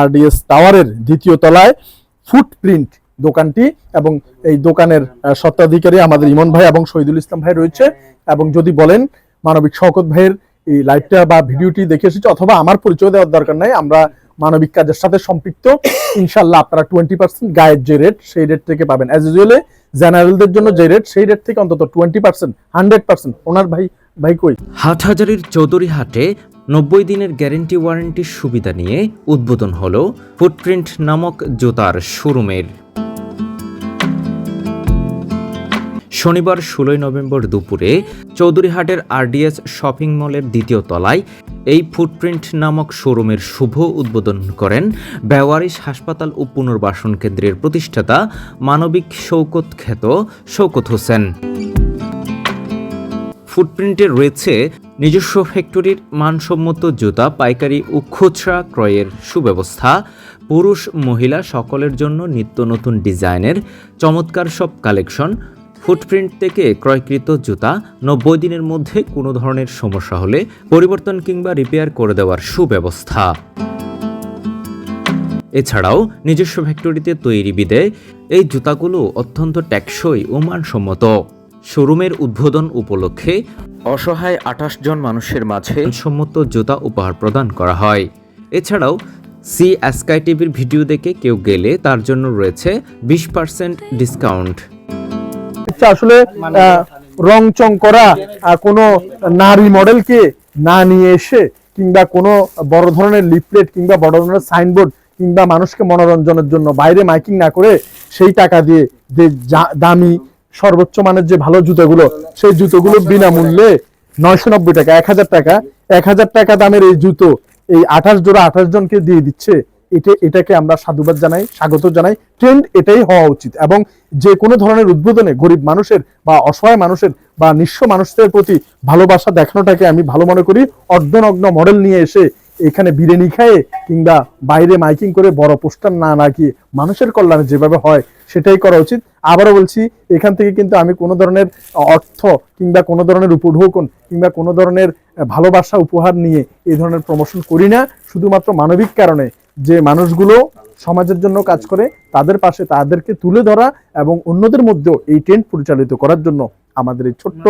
RDS টাওয়ারের দ্বিতীয় তলায় ফুটপ্রিন্ট দোকানটি, এবং এই দোকানের স্বত্বাধিকারী আমাদের ইমন ভাই এবং শহীদুল ইসলাম ভাই রয়েছে। এবং যদি বলেন মানবিক শওকত ভাইয়ের এই লাইভটা বা ভিডিওটি দেখে এসেছে, অথবা আমার পরিচয় দেওয়ার দরকার নাই, আমরা মানবিক কাজের সাথে সম্পৃক্ত, ইনশাল্লাহ আপনারা 20% গায়ের যে রেট সেই রেট থেকে পাবেন। অ্যাজ ইউজুয়ালি জেনারেলদের জন্য যে রেট সেই রেট থেকে অন্তত 20%, 100%। ওনার ভাই কই হাটহাজারীর চৌধুরীহাটে 90 দিনের গ্যারেন্টি ওয়ারেন্টির সুবিধা নিয়ে উদ্বোধন হলো ফুটপ্রিন্ট নামক জুতার শোরুমের। শনিবার 16 নভেম্বর দুপুরে চৌধুরীহাটের আরডিএস শপিং মলের দ্বিতীয় তলায় এই ফুটপ্রিন্ট নামক শোরুমের শুভ উদ্বোধন করেন বেওয়ারিশ হাসপাতাল ও পুনর্বাসন কেন্দ্রের প্রতিষ্ঠাতা মানবিক শওকত খ্যাত শওকত হোসেন। ফুটপ্রিন্টে রয়েছে নিজস্ব ফ্যাক্টরির মানসম্মত জুতা পাইকারি ও খুচরা ক্রয়ের সুব্যবস্থা, পুরুষ মহিলা সকলের জন্য নিত্য নতুন ডিজাইনের চমৎকার সব কালেকশন। ফুটপ্রিন্ট থেকে ক্রয়কৃত জুতা 90 দিনের মধ্যে কোনো ধরনের সমস্যা হলে পরিবর্তন কিংবা রিপেয়ার করে দেওয়ার সুব্যবস্থা। এছাড়াও নিজস্ব ফ্যাক্টরিতে তৈরি বিধায় এই জুতাগুলো অত্যন্ত টেকসই ও মানসম্মত। শোরুমের উদ্বোধন উপলক্ষে অসহায় 28 জন মানুষের মাঝে সম্মত জুতা উপহার প্রদান করা হয়। এছাড়াও স্কাই টিভির ভিডিও দেখে কেউ গেলে তার জন্য রয়েছে 20% ডিসকাউন্ট। আসলে রং চং করা কোনো নারী মডেলকে না নিয়ে এসে, কিংবা কোনো বড় ধরনের লিফলেট কিংবা বড় ধরনের সাইনবোর্ড কিংবা মানুষকে মনোরঞ্জনের জন্য বাইরে মাইকিং না করে সেই টাকা দিয়ে দামি সর্বোচ্চ মানের যে ভালো জুতোগুলো, সেই জুতোগুলো বিনামূল্যে 990 টাকা, 1000 টাকা দামের এই জুতো এই 28 জোড়া 28 জনকে দিয়ে দিচ্ছে। এটাকে আমরা সাধুবাদ জানাই, স্বাগত জানাই। ট্রেন্ড এটাই হওয়া উচিত। এবং যে কোনো ধরনের উদ্বোধনে গরিব মানুষের বা অসহায় মানুষের বা নিঃস্ব মানুষদের প্রতি ভালোবাসা দেখানোটাকে আমি ভালো মনে করি। অর্ধনগ্ন মডেল নিয়ে এসে এখানে বিরিয়ানি খায়ে কিংবা বাইরে মাইকিং করে বড় পোস্টার না লাগিয়ে মানুষের কল্যাণে যেভাবে হয় সেটাই করা উচিত। আবারও বলছি, এখান থেকে কিন্তু আমি কোনো ধরনের অর্থ কিংবা কোনো ধরনের উপঢৌকন কিংবা কোনো ধরনের ভালোবাসা উপহার নিয়ে এই ধরনের প্রমোশন করি না। শুধুমাত্র মানবিক কারণে যে মানুষগুলো সমাজের জন্য কাজ করে তাদের পাশে তাদেরকে তুলে ধরা এবং অন্যদের মধ্যেও এই ট্রেন্ড পরিচালিত করার জন্য আমাদের এই ছোট্ট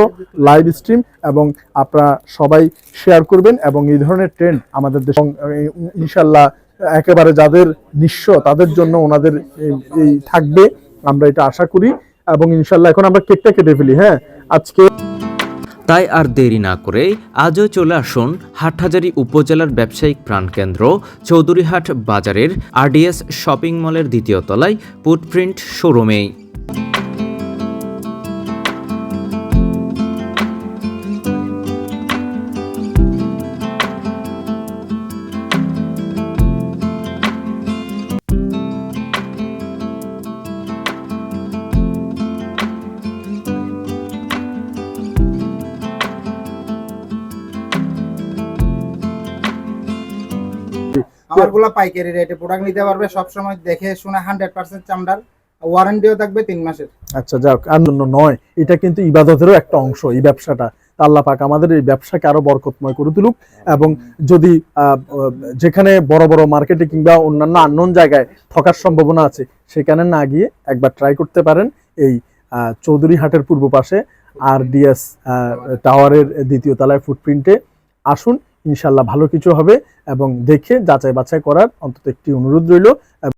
লাইভ স্ট্রিম। এবং আপনারা সবাই শেয়ার করবেন এবং এই ধরনের ট্রেন্ড আমাদের দেশে ইনশাল্লাহ একেবারে যাদের নিঃস্ব তাদের জন্য ওনাদের এই থাকবে, আমরা এটা আশা করি। এবং ইনশাল্লাহ এখন আমরা কেকটা কেটে ফেলি। হ্যাঁ, আজকে তাই আর দেরি না করে আজও চলে আসুন হাটহাজারী উপজেলার ব্যবসায়িক প্রাণকেন্দ্র চৌধুরীহাট বাজারের আরডিএস শপিং মলের দ্বিতীয় তলায় ফুটপ্রিন্ট শোরুমে। আমারগুলো পাইকারি রেটে প্রোডাক্ট নিতে পারবে, সবসময় দেখে শুনে 100% চামড়ার ওয়ারেন্টিও থাকবে 3 মাসের। আচ্ছা, যাক, আর জন্য নয়, এটা কিন্তু ইবাদতেরও একটা অংশ এই ব্যবসাটা। আল্লাহ পাক আমাদের এই ব্যবসাকে আরো বরকতময় করে তুলুক। এবং যদি যেখানে বড় বড় মার্কেটে কিংবা অন্যান্য আননোন জায়গায় ঠকার সম্ভাবনা আছে সেখানে না গিয়ে একবার ট্রাই করতে পারেন এই চৌধুরীহাটের পূর্ব পাশে আরডিএস টাওয়ারের দ্বিতীয় তলায় ফুটপ্রিন্টে আসুন। ইনশাল্লাহ ভালো কিছু হবে। এবং দেখে যাচাই বাছাই করার অন্তত একটি অনুরোধ রইল।